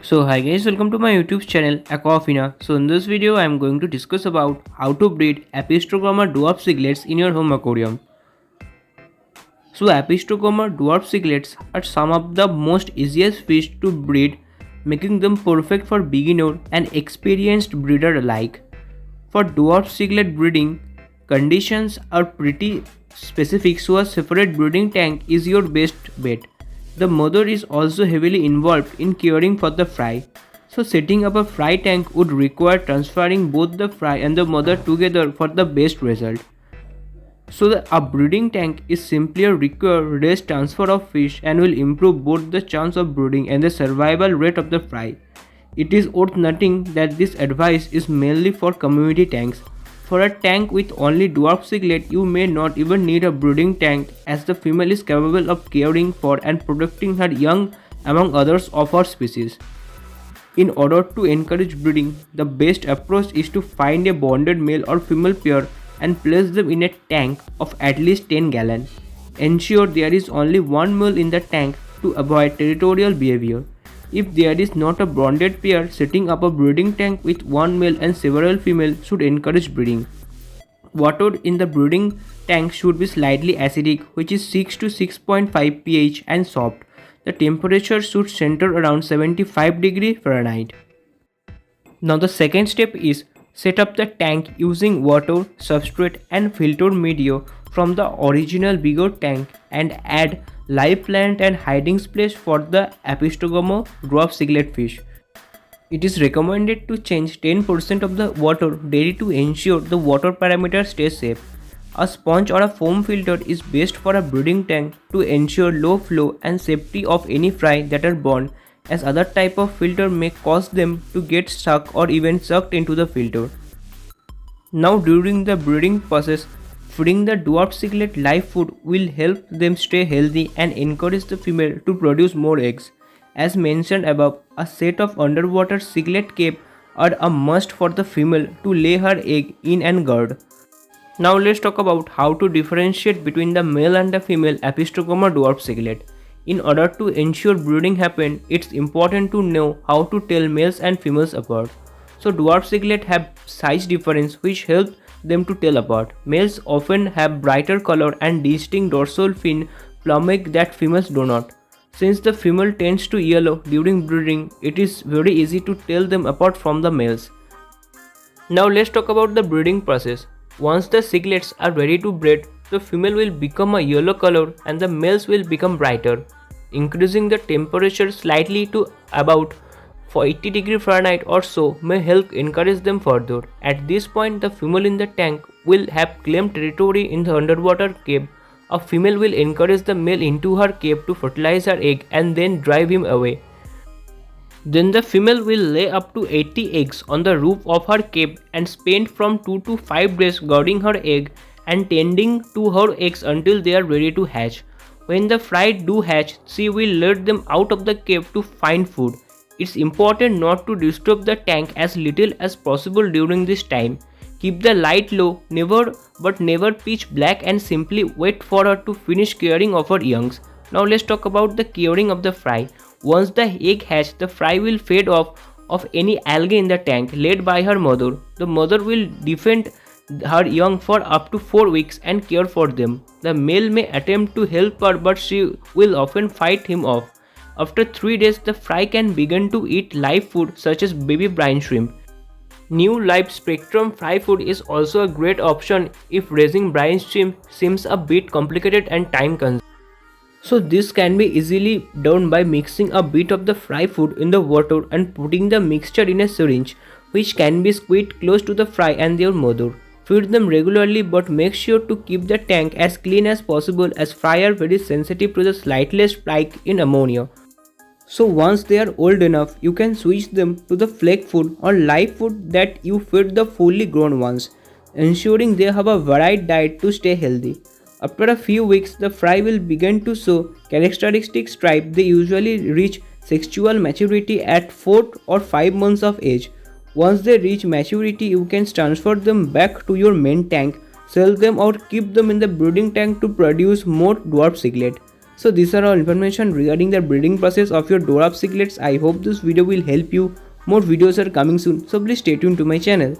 So hi guys, welcome to my YouTube channel Aquafina. So in this video I am going to discuss about how to breed Apistogramma dwarf cichlids in your home aquarium. So Apistogramma dwarf cichlids are some of the most easiest fish to breed, making them perfect for beginner and experienced breeder alike. For dwarf cichlid breeding, conditions are pretty specific, so a separate breeding tank is your best bet. The mother is also heavily involved in caring for the fry. So setting up a fry tank would require transferring both the fry and the mother together for the best result. So a breeding tank is simply a required race transfer of fish and will improve both the chance of breeding and the survival rate of the fry. It is worth noting that this advice is mainly for community tanks. For a tank with only dwarf cichlid, you may not even need a breeding tank, as the female is capable of caring for and protecting her young among others of her species. In order to encourage breeding, the best approach is to find a bonded male or female pair and place them in a tank of at least 10 gallons. Ensure there is only one male in the tank to avoid territorial behavior. If there is not a bonded pair, setting up a breeding tank with one male and several females should encourage breeding. Water in the breeding tank should be slightly acidic, which is 6 to 6.5 pH, and soft. The temperature should center around 75 degrees Fahrenheit. Now the second step is set up the tank using water, substrate and filtered media from the original bigger tank and add live plant and hiding place for the Apistogramma dwarf cichlid fish. It is recommended to change 10% of the water daily to ensure the water parameter stays safe. A sponge or a foam filter is best for a breeding tank to ensure low flow and safety of any fry that are born, as other type of filter may cause them to get stuck or even sucked into the filter. Now during the breeding process, feeding the dwarf cichlid live food will help them stay healthy and encourage the female to produce more eggs. As mentioned above, a set of underwater cichlid cape are a must for the female to lay her egg in and guard. Now let's talk about how to differentiate between the male and the female Apistogramma dwarf cichlid. In order to ensure breeding happen, it's important to know how to tell males and females apart. So dwarf cichlid have size difference which helps them to tell apart. Males often have brighter color and distinct dorsal fin plumage that females do not. Since the female tends to yellow during breeding, it is very easy to tell them apart from the males. Now let's talk about the breeding process. Once the cichlids are ready to breed, the female will become a yellow color and the males will become brighter. Increasing the temperature slightly to about 80 degrees Fahrenheit or so may help encourage them further. At this point, the female in the tank will have claimed territory in the underwater cave. A female will encourage the male into her cave to fertilize her egg and then drive him away. Then the female will lay up to 80 eggs on the roof of her cave and spend from 2 to 5 days guarding her egg and tending to her eggs until they are ready to hatch. When the fry do hatch, she will let them out of the cave to find food. It's important not to disturb the tank as little as possible during this time. Keep the light low, never pitch black, and simply wait for her to finish caring of her youngs. Now let's talk about the caring of the fry. Once the egg hatch, the fry will feed off of any algae in the tank laid by her mother. The mother will defend her young for up to 4 weeks and care for them. The male may attempt to help her, but she will often fight him off. After 3 days, the fry can begin to eat live food such as baby brine shrimp. New live spectrum fry food is also a great option if raising brine shrimp seems a bit complicated and time consuming. So this can be easily done by mixing a bit of the fry food in the water and putting the mixture in a syringe, which can be squeezed close to the fry and their mother. Feed them regularly, but make sure to keep the tank as clean as possible, as fry are very sensitive to the slightest spike in ammonia. So once they are old enough, you can switch them to the flake food or live food that you feed the fully grown ones, ensuring they have a varied diet to stay healthy. After a few weeks, the fry will begin to show characteristic stripes. They usually reach sexual maturity at 4 or 5 months of age. Once they reach maturity, you can transfer them back to your main tank, sell them or keep them in the breeding tank to produce more dwarf cichlid. So these are all information regarding the breeding process of your dwarf cichlids. I hope this video will help you. More videos are coming soon, so please stay tuned to my channel.